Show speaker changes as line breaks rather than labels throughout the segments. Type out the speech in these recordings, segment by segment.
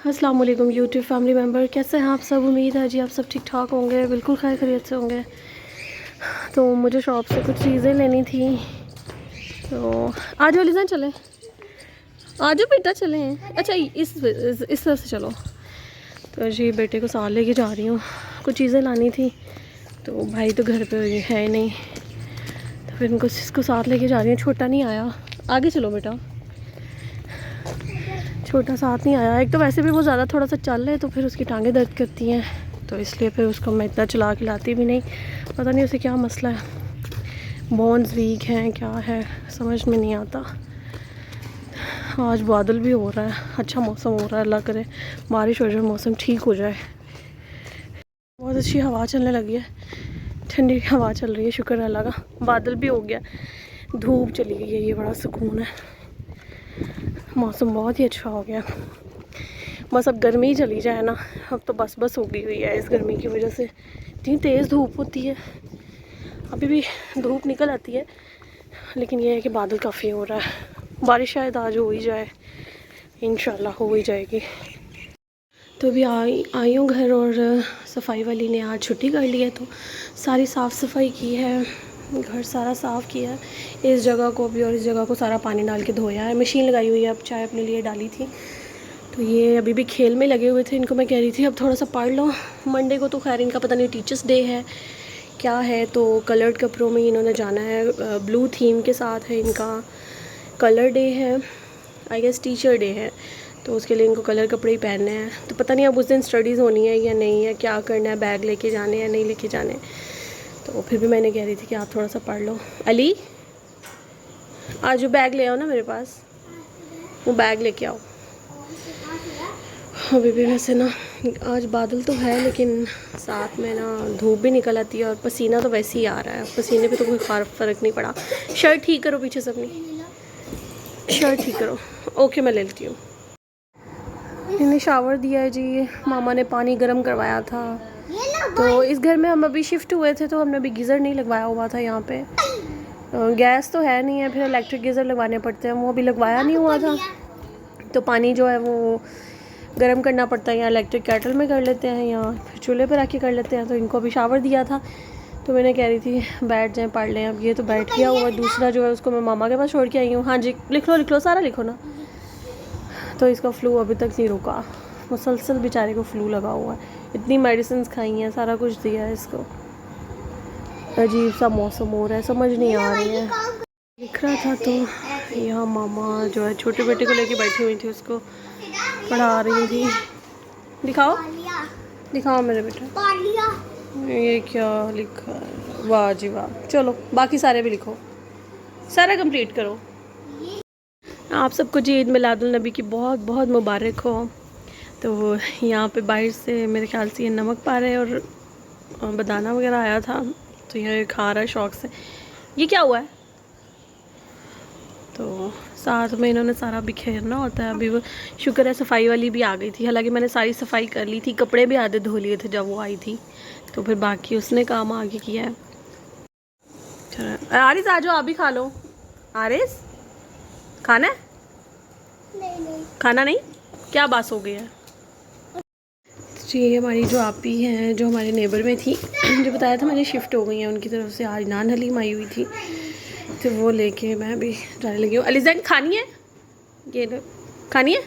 अस्सलाम वालेकुम YouTube family member, कैसे हैं आप सब। उम्मीद है जी आप सब ठीक ठाक होंगे, बिल्कुल खैर खैरियत से होंगे। तो मुझे शॉप से कुछ चीज़ें लेनी थी, तो आज वाली दिन चलें, आज बेटा चलें। अच्छा इस तरफ से चलो। तो जी बेटे को साथ लेके जा रही हूँ, कुछ चीज़ें लानी थी। तो भाई तो घर पे है नहीं, तो फिर उनको इसको साथ लेके जा रही हूँ। छोटा नहीं आया, आगे चलो बेटा। छोटा साथ नहीं आया, एक तो वैसे भी वो ज़्यादा थोड़ा सा चल रहे तो फिर उसकी टांगें दर्द करती हैं, तो इसलिए फिर उसको मैं इतना चला के लाती भी नहीं। पता नहीं उसे क्या मसला है, बोन्स वीक हैं क्या है, समझ में नहीं आता। आज बादल भी हो रहा है, अच्छा मौसम हो रहा है, अल्लाह करे बारिश हो जाए, मौसम ठीक हो जाए। बहुत अच्छी हवा चलने लगी है, ठंडी हवा चल रही है, शुक्र है अल्लाह का। बादल भी हो गया, धूप चली गई है, ये बड़ा सुकून है, मौसम बहुत ही अच्छा हो गया। बस अब गर्मी चली जाए ना, अब तो बस हो गई हुई है इस गर्मी की वजह से। इतनी तेज़ धूप होती है, अभी भी धूप निकल आती है, लेकिन ये है कि बादल काफ़ी हो रहा है। बारिश शायद आज हो ही जाए, इंशाल्लाह हो ही जाएगी। तो अभी आई हूँ घर, और सफाई वाली ने आज छुट्टी कर ली है, तो सारी साफ़ सफाई की है, घर सारा साफ़ किया है। इस जगह को भी और इस जगह को सारा पानी डाल के धोया है, मशीन लगाई हुई है, अब चाय अपने लिए डाली थी। तो ये अभी भी खेल में लगे हुए थे, इनको मैं कह रही थी अब थोड़ा सा पढ़ लो। मंडे को तो खैर इनका पता नहीं टीचर्स डे है क्या है, तो कलर्ड कपड़ों में इन्होंने जाना है, ब्लू थीम के साथ है इनका। कलर डे है, आई गेस टीचर डे है, तो उसके लिए इनको कलर कपड़े ही पहनने हैं। तो पता नहीं अब उस दिन स्टडीज़ होनी है या नहीं है, क्या करना है, बैग लेके जाने या नहीं लेके जाने। तो फिर भी मैंने कह रही थी कि आप थोड़ा सा पढ़ लो। अली आज वो बैग ले आओ ना मेरे पास, वो बैग लेके आओ। अभी भी वैसे ना आज बादल तो है, लेकिन साथ में ना धूप भी निकल आती है, और पसीना तो वैसे ही आ रहा है, पसीने पे तो कोई फ़र्क नहीं पड़ा। शर्ट ठीक करो पीछे से, अपनी शर्ट ठीक करो। ओके मैं ले लेती हूँ। इन्हें शावर दिया है जी, मामा ने पानी गर्म करवाया था। तो इस घर में हम अभी शिफ्ट हुए थे, तो हमने अभी गीज़र नहीं लगवाया हुआ था यहाँ पे। गैस तो है नहीं है, फिर इलेक्ट्रिक गीज़र लगवाने पड़ते हैं, वो अभी लगवाया नहीं हुआ था। तो पानी जो है वो गर्म करना पड़ता है, या इलेक्ट्रिक केटल में कर लेते हैं, या फिर चूल्हे पर आके कर लेते हैं। तो इनको अभी शावर दिया था, तो मैंने कह रही थी बैठ जाएं पढ़ लें। अब ये तो बैठ गया हुआ, दूसरा जो है उसको मैं मामा के पास छोड़ के आई हूँ। हाँ जी लिख लो सारा लिखो ना। तो इसका फ्लू अभी तक नहीं रुका, मुसलसल बेचारे को फ्लू लगा हुआ है, इतनी मेडिसिन खाई हैं, सारा कुछ दिया है इसको। अजीब सा मौसम हो रहा है, समझ नहीं आ रही है। लिख रहा था तो यहाँ मामा जो है छोटे बेटे को लेके बैठी हुई थी, उसको पढ़ा रही थी। दिखाओ मेरे बेटा, ये क्या लिखा है, वाह जी वाह। चलो बाकी सारे भी लिखो, सारा कंप्लीट करो। आप सबको जी ईद मिलादुल नबी की बहुत बहुत मुबारक हो। तो यहाँ पे बाहर से मेरे ख्याल से ये नमक पारे और बदाना वगैरह आया था, तो ये खा रहा है शौक़ से। ये क्या हुआ है? तो साथ में इन्होंने सारा बिखेरना होता है। अभी वो शुक्र है सफाई वाली भी आ गई थी, हालांकि मैंने सारी सफाई कर ली थी, कपड़े भी आधे धो लिए थे जब वो आई थी, तो फिर बाकी उसने काम आगे किया है। आरिस आ जाओ, आप भी खा लो। आरिस खाना है? नहीं। खाना नहीं, क्या बात हो गई है जी। ये हमारी जो आपी हैं, जो हमारे नेबर में थी, जो बताया था मैंने शिफ्ट हो गई हैं, उनकी तरफ से आज नान हलीम आई हुई थी, तो वो लेके मैं भी जाने लगी हूँ। अलीज़ैन खानी है? ये लो, खानी है?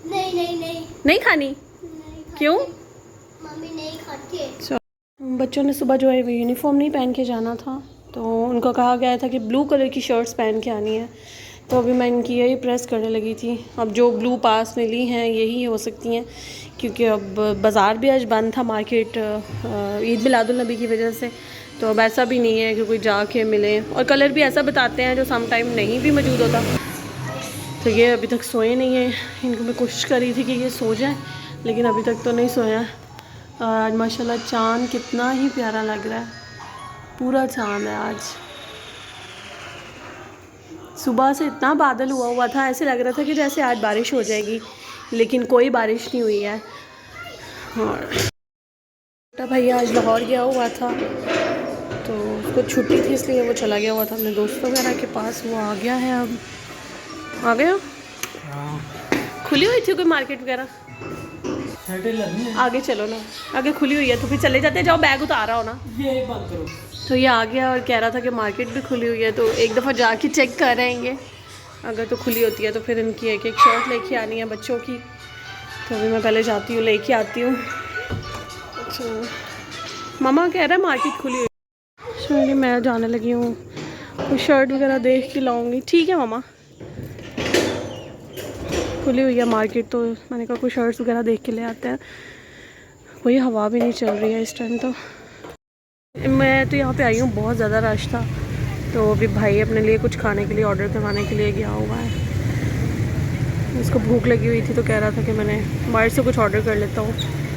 नहीं खानी? नहीं क्यों? मम्मी नहीं खाती। बच्चों ने सुबह जो है यूनिफॉर्म नहीं पहन के जाना था, तो उनको कहा गया था कि ब्लू कलर की शर्ट्स पहन के आनी है। तो अभी मैं इनकी यही प्रेस करने लगी थी। अब जो ब्लू पास मिली हैं यही हो सकती हैं, क्योंकि अब बाज़ार भी आज बंद था, मार्केट ईद मिलादुल नबी की वजह से। तो अब ऐसा भी नहीं है कि कोई जाके मिले, और कलर भी ऐसा बताते हैं जो सम टाइम नहीं भी मौजूद होता। तो ये अभी तक सोए नहीं हैं, इनको मैं कोशिश कर रही थी कि ये सो जाए, लेकिन अभी तक तो नहीं सोया। आज माशाल्लाह चाँद कितना ही प्यारा लग रहा है, पूरा चाँद है आज। सुबह से इतना बादल हुआ था, ऐसे लग रहा था कि जैसे आज बारिश हो जाएगी, लेकिन कोई बारिश नहीं हुई है। और छोटा भैया आज लाहौर गया हुआ था, तो उसको छुट्टी थी इसलिए वो चला गया हुआ था अपने दोस्तों वगैरह के पास। वो आ गया है, अब आ गया। खुली हुई थी कोई मार्केट वगैरह? आगे चलो ना, आगे खुली हुई है तो फिर चले जाते, जाओ बैग उतारा हो ना।
ये बंद करो।
तो ये आ गया और कह रहा था कि मार्केट भी खुली हुई है, तो एक दफ़ा जाके चेक कर आएंगे। अगर तो खुली होती है तो फिर इनकी एक एक शर्ट लेके आनी है बच्चों की, तो अभी मैं पहले जाती हूँ लेके आती हूँ। अच्छा मामा कह रहा है मार्केट खुली हुई है, चलिए मैं जाने लगी हूँ, कोई शर्ट वगैरह देख के लाऊंगी। ठीक है मामा, खुली हुई है मार्केट तो मैंने कहा कोई शर्ट्स वगैरह देख के ले आते हैं। कोई हवा भी नहीं चल रही है इस टाइम। तो मैं तो यहाँ पे आई हूँ, बहुत ज़्यादा रश था, तो अभी भाई अपने लिए कुछ खाने के लिए ऑर्डर करवाने के लिए गया हुआ है। उसको भूख लगी हुई थी तो कह रहा था कि मैंने बाहर से कुछ ऑर्डर कर लेता हूँ,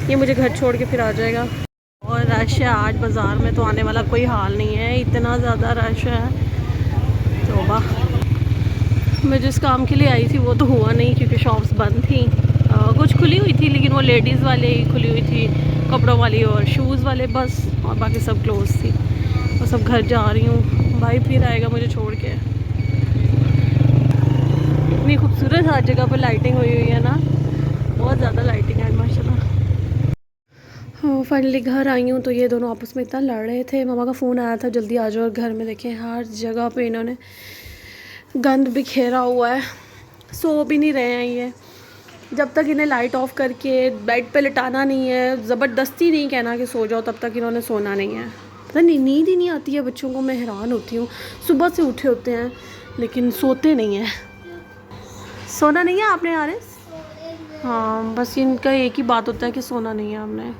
ये मुझे घर छोड़ के फिर आ जाएगा। और रश है आज बाज़ार में, तो आने वाला कोई हाल नहीं है, इतना ज़्यादा रश है। तो वाह, मैं जिस काम के लिए आई थी वो तो हुआ नहीं क्योंकि शॉप्स बंद थी। कुछ खुली हुई थी लेकिन वो लेडीज़ वाले ही खुली हुई थी, कपड़ों वाली और शूज़ वाले बस, और बाकी सब क्लोज थी। और सब घर जा रही हूँ, भाई फिर आएगा मुझे छोड़ के। इतनी खूबसूरत हर जगह पर लाइटिंग हुई हुई है ना, बहुत ज़्यादा लाइटिंग है माशाल्लाह। हाँ फाइनली घर आई हूँ, तो ये दोनों आपस में इतना लड़ रहे थे, मामा का फ़ोन आया था जल्दी आ जाओ, और घर में देखें हर जगह पे इन्होंने गंद बिखेरा हुआ है, सो भी नहीं रहे हैं ये। जब तक इन्हें लाइट ऑफ करके बेड पे लिटाना नहीं है, ज़बरदस्ती नहीं कहना कि सो जाओ, तब तक इन्होंने सोना नहीं है। पता नहीं नींद ही नहीं आती है बच्चों को, मैं हैरान होती हूँ। सुबह से उठे होते हैं लेकिन सोते नहीं हैं। सोना नहीं है आपने आरिस? हाँ बस इनका एक ही बात होता है कि सोना नहीं है हमने।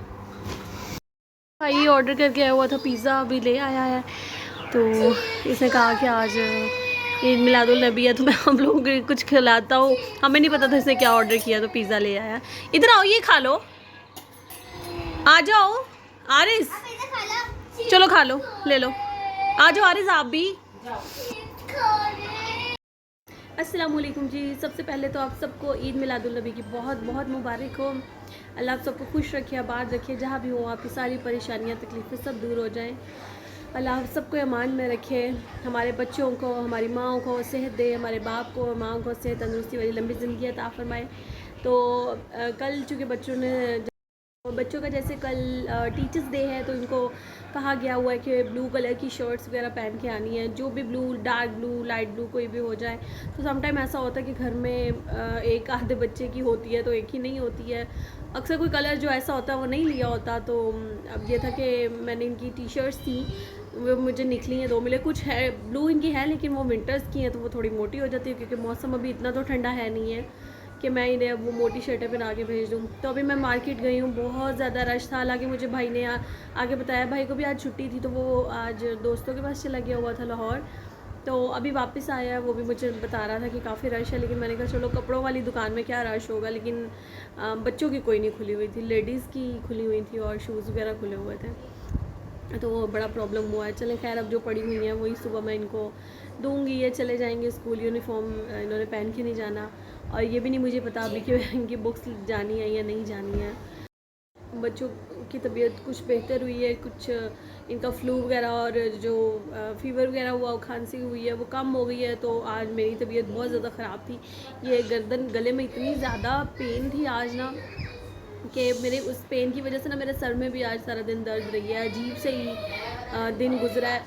भाई ऑर्डर करके आया हुआ था पिज़्ज़ा, अभी ले आया है, तो इसने कहा कि आज ईद मिलादुल नबी है तो मैं हम लोगों को कुछ खिलाता हूँ। हमें नहीं पता था इसने क्या ऑर्डर किया, तो पिज़्ज़ा ले आया। इधर आओ, ये खा लो, आ जाओ आरिस, चलो खा लो, ले लो, आ जाओ आरिस आप भी। अस्सलामुअलैकुम जी, सबसे पहले तो आप सबको ईद मिलादुल नबी की बहुत बहुत मुबारक हो। अल्लाह आप सबको खुश रखे, आबाद रखे, जहाँ भी हो आपकी सारी परेशानियाँ तकलीफ़ें सब दूर हो जाएं। अल्लाह आप सबको अमान में रखे, हमारे बच्चों को, हमारी माँओं को सेहत दे, हमारे बाप को और माँओं को सेहत तंदुरुस्ती वाली लंबी ज़िंदगी अता फरमाए। तो कल चूँकि बच्चों का जैसे कल टीचर्स डे है, तो इनको कहा गया हुआ है कि ब्लू कलर की शर्ट्स वगैरह पहन के आनी है, जो भी blue, dark blue, light blue कोई भी हो जाए। तो समटाइम ऐसा होता है कि घर में एक आधे बच्चे की होती है तो एक ही नहीं होती है, अक्सर कोई कलर जो ऐसा होता है वो नहीं लिया होता। तो अब ये था कि मैंने इनकी टी शर्ट्स थी, वो मुझे निकली हैं, दो मिले, कुछ है ब्लू इनकी है लेकिन वो विंटर्स की हैं, तो वो थोड़ी मोटी हो जाती है क्योंकि मौसम अभी इतना तो ठंडा है नहीं है कि मैं इन्हें अब वो मोटी शर्टें पहना के भेज दूँ। तो अभी मैं मार्केट गई हूँ, बहुत ज़्यादा रश था। हालांकि मुझे भाई ने आगे बताया, भाई को भी आज छुट्टी थी तो वो आज दोस्तों के पास चला गया हुआ था लाहौर, तो अभी वापस आया है। वो भी मुझे बता रहा था कि काफ़ी रश है, लेकिन मैंने कहा चलो कपड़ों वाली दुकान में क्या रश होगा, लेकिन बच्चों की कोई नहीं खुली हुई थी, लेडीज़ की खुली हुई थी और शूज़ वगैरह खुले हुए थे, तो वो बड़ा प्रॉब्लम हुआ है। चलें खैर, अब जो पड़ी हुई हैं वही सुबह मैं इनको दूँगी, ये चले जाएंगे स्कूल। यूनिफॉर्म इन्होंने पहन के नहीं जाना, और ये भी नहीं मुझे पता अभी कि इनकी बुक्स जानी है या नहीं जानी है। बच्चों की तबीयत कुछ बेहतर हुई है, कुछ इनका फ्लू वगैरह और जो फ़ीवर वगैरह हुआ, खांसी हुई है, वो कम हो गई है। तो आज मेरी तबीयत बहुत ज़्यादा ख़राब थी, ये गर्दन गले में इतनी ज़्यादा पेन थी आज ना, कि मेरे उस पेन की वजह से ना मेरे सर में भी आज सारा दिन दर्द रही है। अजीब से ही दिन गुजरा है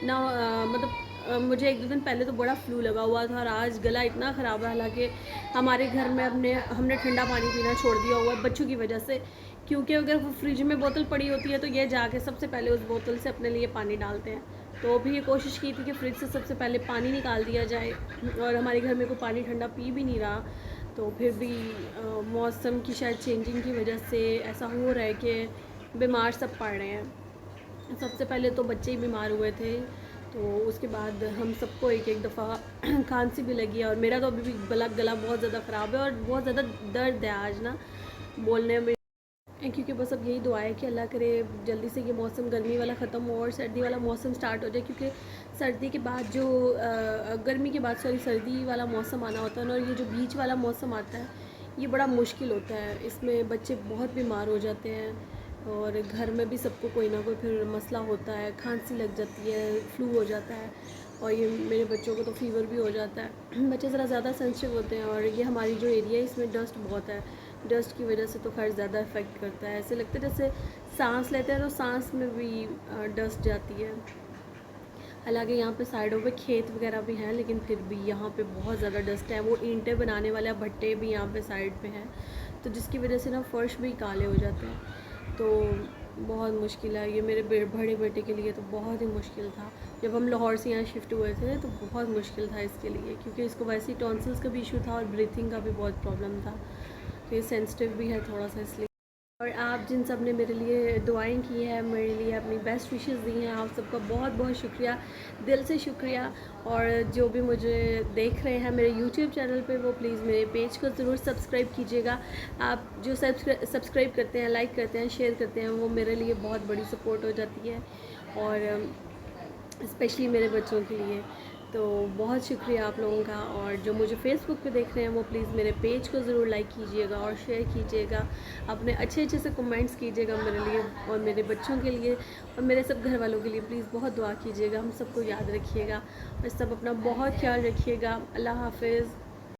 ना, मतलब मुझे एक दो दिन पहले तो बड़ा फ्लू लगा हुआ था और आज गला इतना ख़राब है। हालांकि हमारे घर में हमने ठंडा पानी पीना छोड़ दिया हुआ है बच्चों की वजह से, क्योंकि अगर वो फ्रिज में बोतल पड़ी होती है तो ये जाके सबसे पहले उस बोतल से अपने लिए पानी डालते हैं। तो भी ये कोशिश की थी कि फ्रिज से सबसे पहले पानी निकाल दिया जाए, और हमारे घर में कोई पानी ठंडा पी भी नहीं रहा। तो फिर भी मौसम की शायद चेंजिंग की वजह से ऐसा हो रहा है कि बीमार सब पड़ रहे हैं। सबसे पहले तो बच्चे ही बीमार हुए थे, तो उसके बाद हम सबको एक एक दफ़ा खांसी भी लगी है, और मेरा तो अभी भी गला बहुत ज़्यादा ख़राब है और बहुत ज़्यादा दर्द है आज ना बोलने में, क्योंकि बस अब यही दुआ है कि अल्लाह करे जल्दी से ये मौसम गर्मी वाला ख़त्म हो और सर्दी वाला मौसम स्टार्ट हो जाए। क्योंकि सर्दी के बाद जो गर्मी के बाद सर्दी वाला मौसम आना होता है ना, और ये जो बीच वाला मौसम आता है, ये बड़ा मुश्किल होता है। इसमें बच्चे बहुत बीमार हो जाते हैं और घर में भी सबको कोई ना कोई फिर मसला होता है, खांसी लग जाती है, फ्लू हो जाता है। और ये मेरे बच्चों को तो फ़ीवर भी हो जाता है। बच्चे ज़रा ज़्यादा सेंसिटिव होते हैं, और ये हमारी जो एरिया है इसमें डस्ट बहुत है। डस्ट की वजह से तो खैर ज़्यादा इफ़ेक्ट करता है। ऐसे लगता है जैसे सांस लेते हैं तो सांस में भी डस्ट जाती है। हालांकि यहाँ पे साइडों पे खेत वगैरह भी हैं, लेकिन फिर भी यहाँ पे बहुत ज़्यादा डस्ट है। वो ईंटें बनाने वाले भट्टे भी यहाँ पे साइड पे हैं, तो जिसकी वजह से ना फ़र्श भी काले हो जाते हैं। तो बहुत मुश्किल है ये मेरे बड़े बेटे के लिए, तो बहुत ही मुश्किल था। जब हम लाहौर से यहाँ शिफ्ट हुए थे तो बहुत मुश्किल था इसके लिए, क्योंकि इसको वैसे ही टॉन्सिल्स का भी इशू था और ब्रीथिंग का भी बहुत प्रॉब्लम था। तो ये सेंसिटिव भी है थोड़ा सा, इसलिए। और आप जिन सब ने मेरे लिए दुआएं की हैं, मेरे लिए अपनी बेस्ट विशेस दी हैं, आप सबका बहुत बहुत शुक्रिया, दिल से शुक्रिया। और जो भी मुझे देख रहे हैं मेरे यूट्यूब चैनल पे, वो प्लीज़ मेरे पेज को ज़रूर सब्सक्राइब कीजिएगा। आप जो सब्सक्राइब करते हैं, लाइक करते हैं, शेयर करते हैं, वो मेरे लिए बहुत बड़ी सपोर्ट हो जाती है, और स्पेशली मेरे बच्चों के लिए। तो बहुत शुक्रिया आप लोगों का। और जो मुझे फ़ेसबुक पे देख रहे हैं, वो प्लीज़ मेरे पेज को ज़रूर लाइक कीजिएगा और शेयर कीजिएगा। अपने अच्छे अच्छे से कमेंट्स कीजिएगा मेरे लिए और मेरे बच्चों के लिए और मेरे सब घर वालों के लिए। प्लीज़ बहुत दुआ कीजिएगा, हम सबको याद रखिएगा और सब अपना बहुत ख्याल रखिएगा। अल्लाह हाफ़िज़।